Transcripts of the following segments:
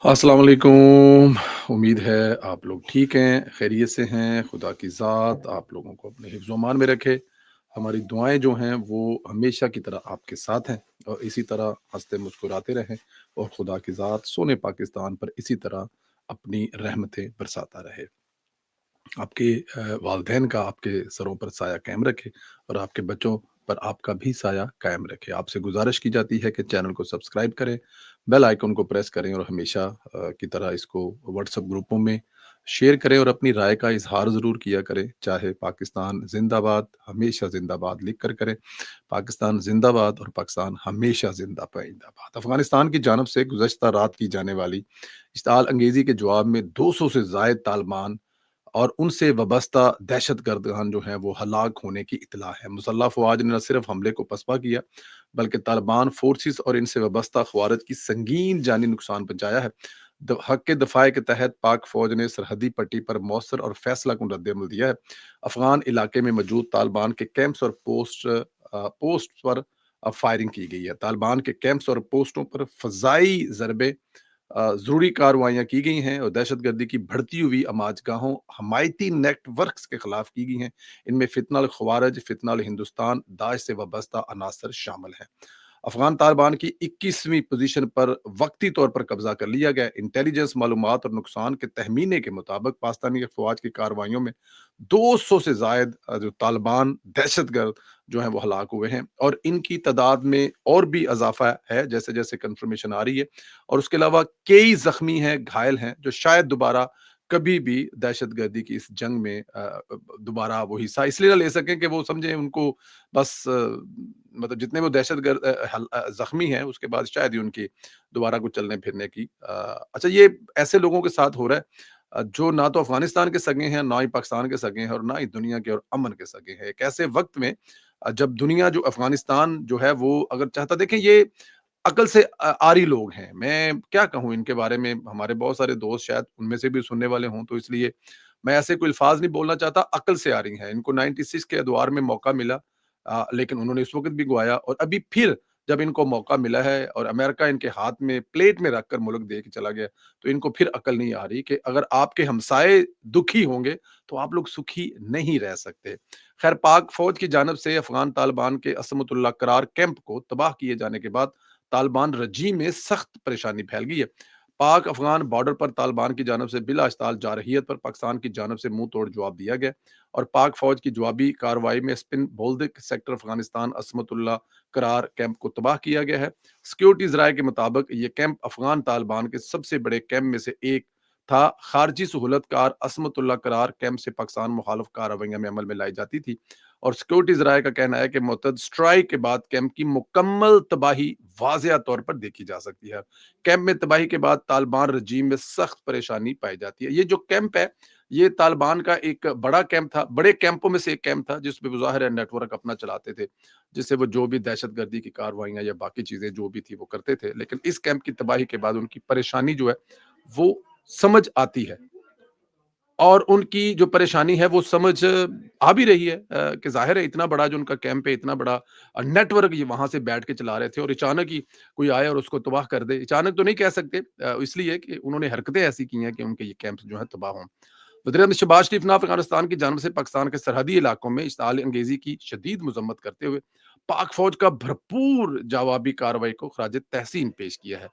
अस्सलाम वालेकुम। उम्मीद है आप लोग ठीक हैं, खैरियत से हैं। खुदा की ज़ात आप लोगों को अपने हिफ्ज़ ओ अमान में रखे। हमारी दुआएँ जो हैं वो हमेशा की तरह आपके साथ हैं और इसी तरह हँसते मुस्कुराते रहें और खुदा की ज़ात सोने पाकिस्तान पर इसी तरह अपनी रहमतें बरसाता रहे। आपके वालिदैन का आपके सरों पर साया कायम रखे और आपके बच्चों पर आपका भी साया कायम रखे। आपसे गुज़ारिश की जाती है कि चैनल को सब्सक्राइब करें, बेल आइकन को प्रेस करें और हमेशा की तरह इसको व्हाट्सएप ग्रुपों में शेयर करें और अपनी राय का इज़हार ज़रूर किया करें। चाहे पाकिस्तान ज़िंदाबाद, हमेशा ज़िंदाबाद लिख कर करें। पाकिस्तान ज़िंदाबाद और पाकिस्तान हमेशा ज़िंदा पाइंदाबाद। अफ़गानिस्तान की जानब से गुज़श्ता रात की जाने वाली इश्तिआल अंगेज़ी के जवाब में 200 से ज़ायद तालिबान और उनसे वाबस्ता दहशतगर्दान जो हैं वो हलाक होने की इत्तला है। मुसल्लह फ़वाज ने न सिर्फ हमले को पसपा किया, बल्कि तालिबान फ़ोर्सेस और इनसे वाबस्ता ख़वारिज की संगीन जानी नुकसान पहुँचाया है। हक़ के दफ़ाए के तहत पाक फ़ौज ने सरहदी पट्टी पर मौसर और फैसला कुन रद्द-ए-अमल दिया है। अफ़गान इलाके में मौजूद तालिबान के कैंप्स और पोस्ट पर फायरिंग की गई है। तालिबान के कैंप्स और पोस्टों पर फ़ज़ाई ज़रबे ज़रूरी कार्रवाइयाँ की गई हैं और दहशतगर्दी की बढ़ती हुई अमाजगाहों, हमायती नेटवर्क्स के खिलाफ की गई हैं। इनमें फितनल ख़वारिज, फितनल हिंदुस्तान, दाइश से वाबस्ता अनासर शामिल हैं। अफ़गान तालिबान की 21वीं पोज़ीशन पर वक़्ती तौर पर कब्ज़ा कर लिया गया। इंटेलिजेंस मालूमात और नुकसान के तख़मीने के मुताबिक पाकिस्तानी फ़ौज की कार्रवाइयों में 200 से ज़ायद जो तालिबान दहशतगर्द जो हैं वो हलाक हुए हैं और इनकी तादाद में और भी इज़ाफ़ा है जैसे-जैसे कन्फर्मेशन आ रही है। और उसके अलावा कई ज़ख्मी हैं, घायल हैं, जो शायद दोबारा कभी भी दहशतगर्दी की इस जंग में दोबारा वो हिस्सा इसलिए ना ले सकें कि वो समझें उनको बस मतलब जितने वो दहशतगर्द ज़ख्मी हैं, उसके बाद शायद ही उनकी दोबारा कुछ चलने-फिरने की अच्छा ये ऐसे लोगों के साथ हो रहा है जो ना तो अफ़गानिस्तान के सगे हैं, ना ही पाकिस्तान के सगे हैं और ना ही दुनिया के और अमन के सगे हैं। एक ऐसे वक़्त में जब दुनिया जो अफ़गानिस्तान जो है वो अगर चाहता देखें ये अकल से आरी लोग हैं। मैं क्या कहूँ इनके बारे में, हमारे बहुत सारे दोस्त शायद उनमें से भी सुनने वाले हों, तो इसलिए मैं ऐसे कोई अल्फ़ाज़ नहीं बोलना चाहता, अकल से आरी हैं। इनको 96 के अदवार में मौका मिला लेकिन उन्होंने इस वक़्त भी गँवाया और अभी फिर जब इनको मौका मिला है और अमेरिका इनके हाथ में प्लेट में रखकर मुल्क दे के चला गया, तो इनको फिर अकल नहीं आ रही कि अगर आपके हमसाये दुखी होंगे, तो आप लोग सुखी नहीं रह सकते। ख़ैर पाक फ़ौज की जानब से अफ़गान तालिबान के असमतुल्ला करार कैंप को तबाह किए जाने के बाद तालिबान रजीम में सख्त परेशानी फैल गई है। पाक अफ़गान बॉर्डर पर तालिबान की जानब से बिलाश्ताल जारहियत पर पाकिस्तान की जानब से मुँह तोड़ जवाब दिया गया और पाक फ़ौज की जवाबी कार्रवाई में स्पिन बोल्दिक सेक्टर अफ़गानिस्तान असमतुल्ला करार कैंप को तबाह किया गया है। सिक्योरिटी ज़राए के मुताबिक ये कैंप अफ़गान तालिबान के सबसे बड़े कैंप में से एक था। खारजी सहूलतकार असमतुल्ला करार कैंप से पाकिस्तान मुखालिफ कार्रवाइयाँ में अमल में लाई जाती थी और सिक्योरिटी ज़राए का कहना है कि मुतअद्दिद स्ट्राइक के बाद कैंप की मुकम्मल तबाही वाज़िया तौर पर देखी जा सकती है। कैंप में तबाही के बाद तालिबान रजीम में सख्त परेशानी पाई जाती है। ये जो कैंप है, ये तालिबान का एक बड़ा कैंप था, बड़े कैंपों में से एक कैंप था जिसमें वो ज़ाहिर है नेटवर्क अपना चलाते थे, जिससे वो जो भी दहशतगर्दी की कार्रवाइयाँ या बाकी चीज़ें जो भी थी वो करते थे। लेकिन इस कैंप की तबाही के बाद उनकी परेशानी जो है, वो समझ आती है। और उनकी जो परेशानी है वो समझ आ भी रही है कि ज़ाहिर है इतना बड़ा जो उनका कैंप है, इतना बड़ा नेटवर्क ये वहाँ से बैठ के चला रहे थे और अचानक ही कोई आए और उसको तबाह कर दे। अचानक तो नहीं कह सकते इसलिए कि उन्होंने हरकतें ऐसी की हैं कि उनके ये कैंप्स जो हैं तबाह हों। वज़ीर-ए-आज़म शहबाज शरीफ ने अफ़गानिस्तान की जानिब से पाकिस्तान के सरहदी इलाकों में इश्तिआल अंगेज़ी की शदीद मज़म्मत करते हुए पाक फ़ौज का भरपूर जवाबी कार्रवाई को ख़राज तहसीन पेश किया है।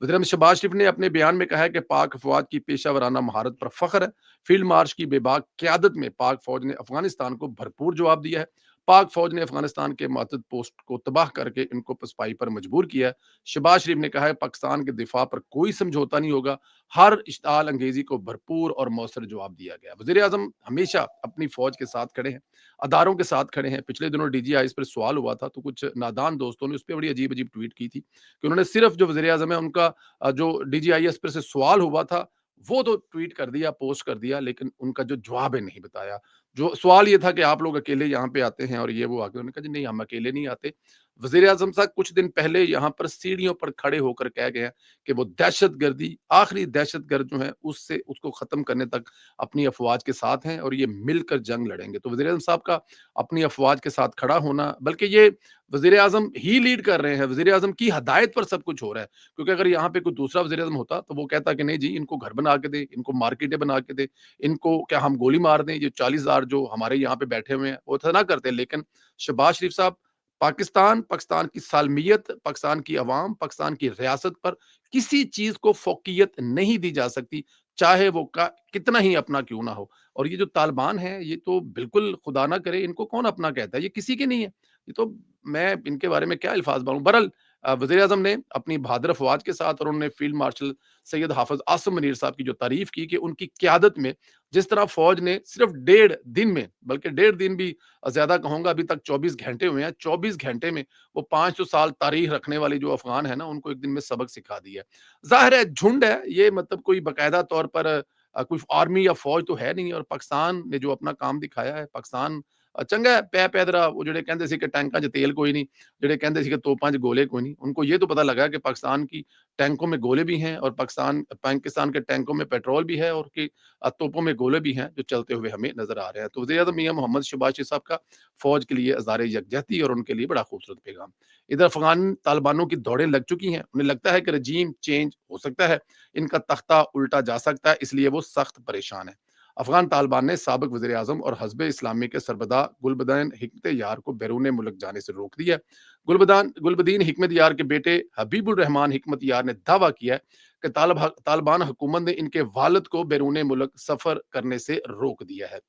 वज़ीर-ए-आज़म शहबाज शरीफ ने अपने बयान में कहा है कि पाक फ़ौज की पेशा-वराना महारत पर फ़ख्र है। फील्ड मार्श की बेबाक क़यादत में पाक फ़ौज ने अफ़गानिस्तान को भरपूर जवाब दिया है। पाक फ़ौज ने अफ़गानिस्तान के मुअत्तद पोस्ट को तबाह करके इनको पसपाई पर मजबूर किया है। शहबाज शरीफ ने कहा है पाकिस्तान के दिफ़ा पर कोई समझौता नहीं होगा। हर इश्तिआल अंगेज़ी को भरपूर और मौसर जवाब दिया गया। वज़ीर-ए-आज़म हमेशा अपनी फ़ौज के साथ खड़े हैं, अदारों के साथ खड़े हैं। पिछले दिनों डीजीआईएस पर सवाल हुआ था तो कुछ नादान दोस्तों ने उस पे बड़ी अजीब-अजीब ट्वीट की थी कि उन्होंने सिर्फ़ जो वज़ीर-ए-आज़म है उनका जो डीजीआईएस पर से सवाल हुआ था, वो तो ट्वीट कर दिया, पोस्ट कर दिया, लेकिन उनका जो जवाब है नहीं बताया। जो सवाल ये था कि आप लोग अकेले यहाँ पे आते हैं और ये वो आके उन्होंने कहा जी नहीं हम अकेले नहीं आते। वज़ीर आज़म साहब कुछ दिन पहले यहाँ पर सीढ़ियों पर खड़े होकर कह गए हैं कि वो दहशतगर्दी, आखिरी दहशतगर्द जो है उससे उसको ख़त्म करने तक अपनी अफ़वाज के साथ हैं और ये मिलकर जंग लड़ेंगे। तो वज़ीर आज़म साहब का अपनी अफ़वाज के साथ खड़ा होना, बल्कि ये वज़ीर आज़म ही लीड कर रहे हैं, वज़ीर आज़म की हदायत पर सब कुछ हो रहा है। क्योंकि अगर यहाँ पे कोई दूसरा वज़ीर आज़म होता तो वो कहता कि नहीं जी, इनको घर बना के दें, इनको मार्केटें बना के दें, इनको क्या हम गोली मार दें, ये 40,000 जो हमारे यहाँ पे बैठे हुए हैं, वो ऐसा ना करते। लेकिन शहबाज शरीफ साहब, पाकिस्तान, पाकिस्तान की सालमियत, पाकिस्तान की अवाम, पाकिस्तान की रियासत पर किसी चीज़ को फ़ौक़ियत नहीं दी जा सकती, चाहे वो का कितना ही अपना क्यों ना हो। और ये जो तालिबान हैं, ये तो बिल्कुल खुदा ना करे, इनको कौन अपना कहता है? ये किसी के नहीं है। ये तो मैं इनके बारे में क्या अल्फ़ाज़ बोलूँ। बहरहाल वज़ीर-ए-आज़म ने अपनी बहादुर अफ़वाज के साथ और उन्होंने फ़ील्ड मार्शल सैयद हाफ़िज़ आसिम मुनीर साहब की जो तारीफ़ की कि उनकी क़यादत में जिस तरह फ़ौज ने सिर्फ़ डेढ़ दिन में, बल्कि डेढ़ दिन भी ज़्यादा कहूँगा, अभी तक 24 घंटे हुए हैं, 24 घंटे में वो 500 साल तारीख़ रखने वाली जो अफ़गान है ना, उनको एक दिन में सबक सिखा दिया है। ज़ाहिर है झुंड है, ये मतलब कोई बाकायदा तौर पर कोई आर्मी या फ़ौज तो है नहीं, और पाकिस्तान ने जो अपना काम दिखाया है, पाकिस्तान चंगा है, पै पैदरा वो ਜਿਹੜੇ ਕਹਿੰਦੇ ਸੀ ਕਿ टैंकों 'ਚ तेल कोई नहीं, ਜਿਹੜੇ ਕਹਿੰਦੇ ਸੀ कि तोपां 'ਚ गोले कोई नहीं, उनको ये तो पता लगा कि पाकिस्तान की टैंकों में गोले भी हैं और पाकिस्तान के टैंकों में पेट्रोल भी है और कि तोपों में गोले भी हैं जो चलते हुए हमें नज़र आ रहे हैं। तो वज़ीर-ए-आज़म मियां मोहम्मद शहबाज शरीफ साहब का फ़ौज के लिए अज़ार यकजहती और उनके लिए बड़ा खूबसूरत पैगाम। इधर अफ़गान तालिबानों की दौड़ें लग चुकी हैं, उन्हें लगता है कि रजीम चेंज हो सकता है, इनका तख्ता उल्टा जा सकता है, इसलिए वो सख्त परेशान है। अफ़गान तालिबान ने साबिक़ वज़ीर-ए-आज़म और हिज़्ब इस्लामी के सरबराह गुलबदीन हिकमत यार को बैरून मुल्क जाने से रोक दिया है। गुलबदीन हिकमत यार के बेटे हबीबुर रहमान हिकमत यार ने दावा किया है कि तालिबान हुकूमत ने इनके वालिद को बैरून मुल्क सफ़र करने से रोक दिया है।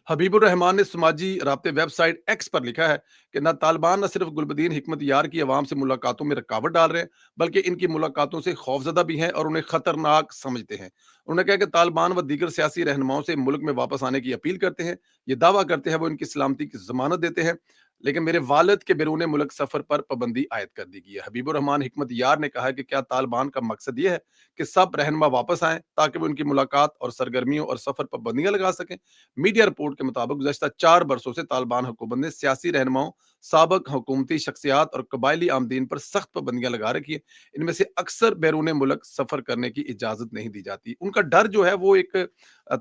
हबीबुर रहमान ने समाजी राब्ते वेबसाइट एक्स पर लिखा है कि न तालिबान न सिर्फ गुलबदीन हिकमत यार की आवाम से मुलाकातों में रुकावट डाल रहे हैं, बल्कि इनकी मुलाकातों से खौफजदा भी हैं और उन्हें खतरनाक समझते हैं। उन्होंने कहा कि तालिबान व दीगर सियासी रहनुमाओं से मुल्क में वापस आने की अपील करते हैं, ये दावा करते हैं वो इनकी सलामती की जमानत देते हैं, लेकिन मेरे वालिद के बैरून मुल्क सफ़र पर पाबंदी आयद कर दी गई है। हबीबुर रहमान हिकमत यार ने कहा है कि क्या तालिबान का मकसद ये है कि सब रहनुमा वापस आएं ताकि वो उनकी मुलाकात और सरगर्मियों और सफ़र पर पाबंदियां लगा सकें। मीडिया रिपोर्ट के मुताबिक गुज़श्ता 4 बरसों से तालिबान हुकूमत ने सियासी रहनुमाओं, साबिक़ हुकूमती शख्सियात और कबायली आमदीन पर सख्त पाबंदियां लगा रखी है। इनमें से अक्सर बैरून मुल्क सफ़र करने की इजाज़त नहीं दी जाती। उनका डर जो है वो एक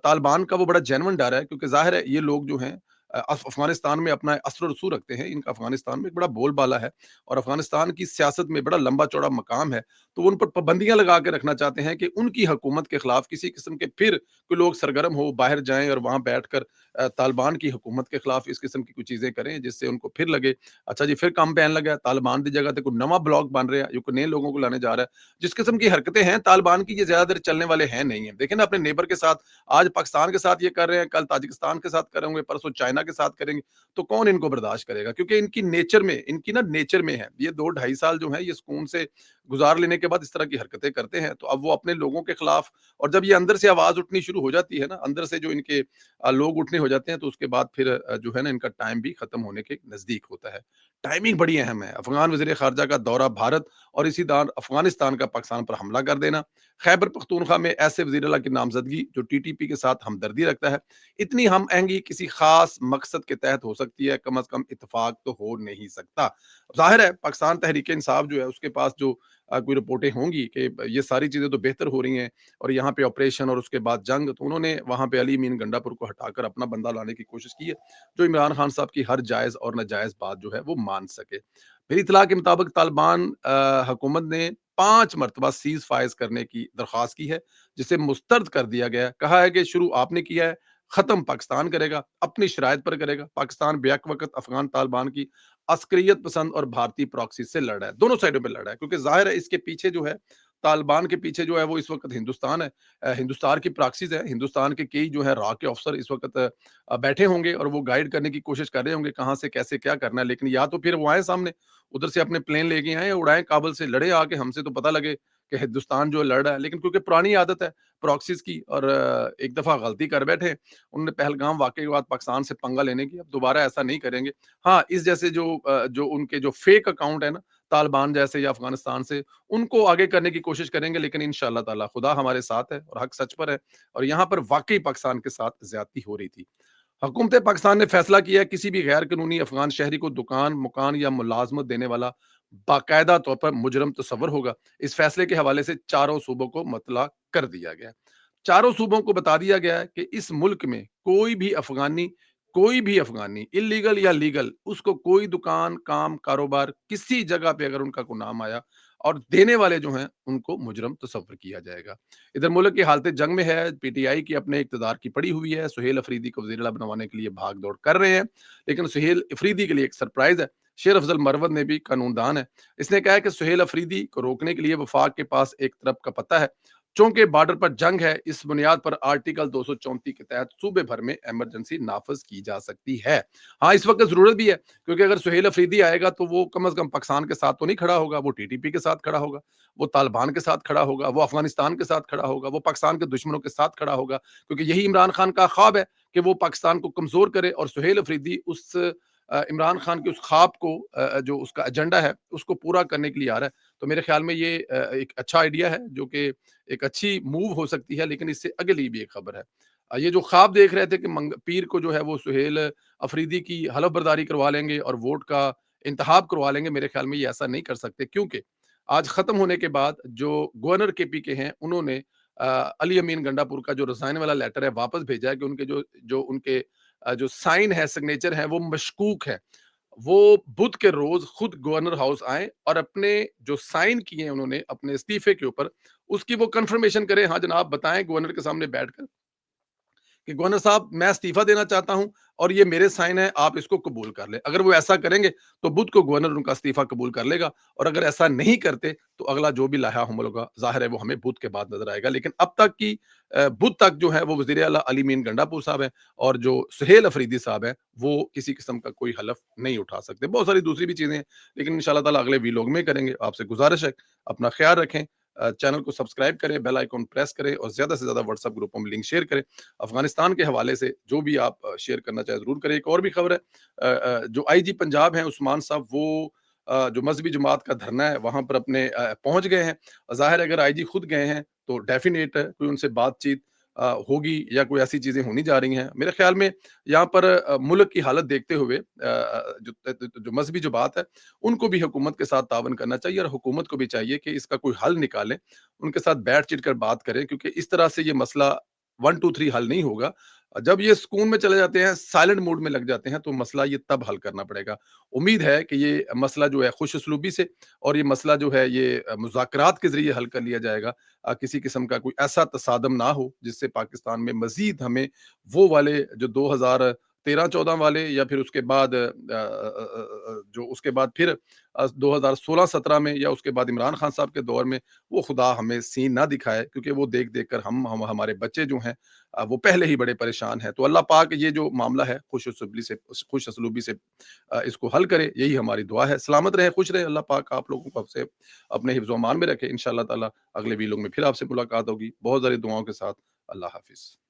तालिबान का वो बड़ा जेन्युइन डर है, क्योंकि ज़ाहिर है ये लोग जो हैं अफ़गानिस्तान में अपना असर रसूख रखते हैं। इनका अफ़गानिस्तान में एक बड़ा बोलबाला है और अफ़गानिस्तान की सियासत में बड़ा लंबा-चौड़ा मकाम है। तो वो उन पर पाबंदियां लगा के रखना चाहते हैं कि उनकी हुकूमत के खिलाफ किसी किस्म के फिर कोई लोग सरगर्म हो, बाहर जाएँ और वहाँ बैठकर तालिबान की हुकूमत के खिलाफ इस किस्म की कुछ चीज़ें करें, जिससे उनको फिर लगे, अच्छा जी फिर काम पैन लगा है, तालिबान की जगह पे कोई नवा ब्लॉक बन रहा है, ये कोई नए लोगों को लाने जा रहा है। जिस किस्म की हरकतें हैं तालिबान की, ये ज़्यादा देर चलने वाले हैं नहीं हैं। देखें ना अपने नेबर के साथ, आज पाकिस्तान के साथ ये कर रहे हैं, कल ताजिकिस्तान के साथ करेंगे, परसों चाइना के साथ करेंगे, तो कौन इनको बर्दाश्त करेगा? क्योंकि इनकी ना नेचर में है। ये 2 ढाई साल जो हैं ये सुकून से गुज़ार लेने के बाद इस तरह की हरकतें करते हैं, तो अब वो अपने लोगों के खिलाफ, और जब ये अंदर से आवाज़ उठनी शुरू हो जाती है ना, अंदर से जो इनके लोग उठने हो जाते हैं, तो उसके बाद फिर जो है ना इनका टाइम भी खत्म होने के नज़दीक होता है। टाइमिंग बड़ी अहम है। अफ़गान वज़ीर ख़ारिजा का दौरा भारत और इसी दौरान अफ़गानिस्तान का पाकिस्तान पर हमला कर देना, खैबर पख्तूनख्वा में ऐसे वज़ीर अला की नामज़दगी जो टीटीपी के साथ हमदर्दी रखता है, इतनी हम आहंगी किसी ख़ास मकसद के तहत हो सकती है, कम अज़ कम इत्तेफ़ाक तो हो नहीं सकता। ज़ाहिर है पाकिस्तान तहरीक-ए-इंसाफ जो है उसके पास जो कोई रिपोर्टें होंगी कि ये सारी चीज़ें तो बेहतर हो रही हैं और यहाँ पे ऑपरेशन और उसके बाद जंग, तो उन्होंने वहाँ पे अली मीन गंडापुर को हटाकर अपना बंदा लाने की कोशिश की है, जो इमरान खान साहब की हर जायज़ और नाजायज़ बात जो है वो मान सके। मेरी इत्तला के मुताबिक तालिबान हुकूमत ने 5 मरतबा सीज़ फायर करने की दरख्वास्त की है, जिसे मुस्तरद कर दिया गया है। कहा है कि शुरू आपने किया है, ख़त्म पाकिस्तान करेगा, अपनी शराइत पर करेगा। पाकिस्तान बेहक वक़्त अफ़गान तालिबान की अस्करियत पसंद और भारतीय प्रॉक्सी से लड़ रहा है, दोनों साइडों पे लड़ रहा है, क्योंकि ज़ाहिर है इसके पीछे जो है, तालिबान के पीछे जो है वो इस वक़्त हिंदुस्तान है। हिंदुस्तान की प्रॉक्सीज़ है, हिंदुस्तान के कई जो है के अफ़सर इस वक़्त बैठे होंगे और वो गाइड करने की कोशिश कर रहे होंगे, कहाँ से कैसे क्या करना है। लेकिन या तो फिर वो आएँ सामने, उधर से अपने प्लेन लेके आएँ, उड़ाएँ काबुल से, लड़े आके हमसे, तो पता लगे कि हिंदुस्तान जो है लड़ रहा है। लेकिन क्योंकि पुरानी आदत है प्रॉक्सीज़ की और एक दफ़ा गलती कर बैठे, उन्होंने पहलगाम वाक़ये के बाद पाकिस्तान से पंगा लेने की, अब दोबारा ऐसा नहीं करेंगे। हाँ, इस जैसे जो उनके जो फेक अकाउंट है ना, तालिबान जैसे या अफ़गानिस्तान से, उनको आगे करने की कोशिश करेंगे, लेकिन इंशाअल्लाह ताला खुदा हमारे साथ है और हक सच पर है और यहाँ पर वाक़ई पाकिस्तान के साथ ज़्यादती हो रही थी। हुकूमत पाकिस्तान ने फैसला किया है किसी भी गैर कानूनी अफ़गान शहरी को दुकान, मकान या मुलाज़मत देने वाला बाकायदा तौर पर मुजरम तस्वर होगा। इस फैसले के हवाले से चारों सूबों को मतला कर दिया गया है। चारों सूबों को बता दिया गया है कि इस मुल्क में कोई भी अफ़गानी इल्लीगल या लीगल उसको कोई दुकान, काम, कारोबार किसी जगह पे अगर उनका कोई नाम आया और देने वाले जो हैं उनको मुजरम तस्वर किया जाएगा। इधर मुल्क की हालत जंग में है, पीटीआई की अपने इक़्तिदार की पड़ी हुई है, सुहेल अफरीदी को वज़ीर आला बनवाने के लिए भाग-दौड़ कर रहे हैं। लेकिन सुहेल अफरीदी के लिए एक सरप्राइज़ है, शेर अफ़ज़ल मरवत ने भी कानूनदान है। इसने कहा है कि सुहेल अफरीदी को रोकने के लिए वफ़ाक के पास एक तरफ का पता है। चूँकि बॉर्डर पर जंग है, इस बुनियाद पर आर्टिकल 234 के तहत सूबे भर में इमरजेंसी नाफ़िज़ की जा सकती है। हाँ, इस वक़्त ज़रूरत भी है, क्योंकि अगर सुहेल अफरीदी आएगा तो वो कम से कम पाकिस्तान के साथ तो नहीं खड़ा होगा, वो टीटीपी के साथ खड़ा होगा, वो तालिबान के साथ खड़ा होगा, वो अफ़गानिस्तान के साथ खड़ा होगा, वो पाकिस्तान के दुश्मनों के साथ खड़ा होगा, क्योंकि यही इमरान खान का ख्वाब है कि वो पाकिस्तान को कमज़ोर करे और सुहेल अफरीदी उस इमरान खान के उस ख्वाब को जो उसका एजेंडा है, उसको पूरा करने के लिए आ रहा है। तो मेरे ख़्याल में ये एक अच्छा आइडिया है, जो कि एक अच्छी मूव हो सकती है, लेकिन इससे अगली भी एक खबर है। ये जो ख्वाब देख रहे थे कि पीर को जो है वो सुहेल अफरीदी की हलफ बर्दारी करवा लेंगे और वोट का इंतखाब करवा लेंगे, मेरे ख़्याल में ये ऐसा नहीं कर सकते, क्योंकि आज ख़त्म होने के बाद जो गवर्नर केपी के हैं, उन्होंने अ, अली अमीन गंडापुर का जो रिज़ाइन वाला लेटर है वापस भेजा है कि उनके जो जो उनके जो साइन है, सिग्नेचर है, वो मशकूक है। वो बुध के रोज़ खुद गवर्नर हाउस आएँ और अपने जो साइन किए हैं उन्होंने अपने इस्तीफे के ऊपर, उसकी वो कन्फर्मेशन करें। हाँ जनाब, बताएँ गवर्नर के सामने बैठकर कि गवर्नर साहब मैं इस्तीफ़ा देना चाहता हूँ और ये मेरे साइन है, आप इसको कबूल कर लें। अगर वो ऐसा करेंगे तो बुध को गवर्नर उनका इस्तीफ़ा कबूल कर लेगा, और अगर ऐसा नहीं करते तो अगला जो भी लाया हमल होगा, ज़ाहिर है वो हमें बुध के बाद नज़र आएगा। लेकिन अब तक की बुध तक जो है वो वज़ीर आला अली मीन गंडापुर साहब हैं, और जो सुहेल अफरीदी साहब हैं, वो किसी किस्म का कोई हलफ़ नहीं उठा सकते। बहुत सारी दूसरी भी चीज़ें हैं, लेकिन इंशाअल्लाह ताला अगले वीलॉग में करेंगे। आपसे गुज़ारिश है, अपना ख़्याल रखें, चैनल को सब्सक्राइब करें, बेल आइकन प्रेस करें और ज़्यादा से ज़्यादा व्हाट्सएप ग्रुपों में लिंक शेयर करें। अफ़गानिस्तान के हवाले से जो भी आप शेयर करना चाहें ज़रूर करें। एक और भी खबर है, जो आईजी पंजाब हैं उस्मान साहब, वो जो मज़हबी जमात का धरना है वहाँ पर अपने पहुँच गए हैं। ज़ाहिर है अगर आईजी खुद गए हैं तो डेफ़िनेट है कोई उनसे बातचीत होगी या कोई ऐसी चीज़ें होनी जा रही हैं। मेरे ख़्याल में यहाँ पर मुल्क की हालत देखते हुए जो मज़हबी जो बात है, उनको भी हुकूमत के साथ तावन करना चाहिए और हुकूमत को भी चाहिए कि इसका कोई हल निकालें। उनके साथ बैठ-चिढ़ कर बात करें, क्योंकि इस तरह से ये मसला 1 2 3 हल नहीं होगा। जब ये सुकून में चले जाते हैं, साइलेंट मोड में लग जाते हैं, तो मसला ये तब हल करना पड़ेगा। उम्मीद है कि ये मसला जो है खुश उसलूबी से और ये मसला जो है ये मुज़ाकरात के ज़रिए हल कर लिया जाएगा। किसी किस्म का कोई ऐसा तसादम ना हो जिससे पाकिस्तान में मज़ीद हमें वो वाले जो 2013-14 वाले या फिर उसके बाद जो उसके बाद फिर 2016-17 में या उसके बाद इमरान खान साहब के दौर में, वो खुदा हमें सीन ना दिखाए, क्योंकि वो देख-देख कर हम हमारे बच्चे जो हैं वो पहले ही बड़े परेशान हैं। तो अल्लाह पाक ये जो मामला है खुश असलूबी से इसको हल करे, यही हमारी दुआ है। सलामत रहें, खुश रहें, अल्लाह पाक आप लोगों को आपसे अपने हिफ्ज़-ओ-अमान में रखे। इंशाअल्लाह ताला अगले वीलॉग में फिर आपसे मुलाकात होगी। बहुत सारी दुआओं के साथ। अल्लाह हाफ़िज़।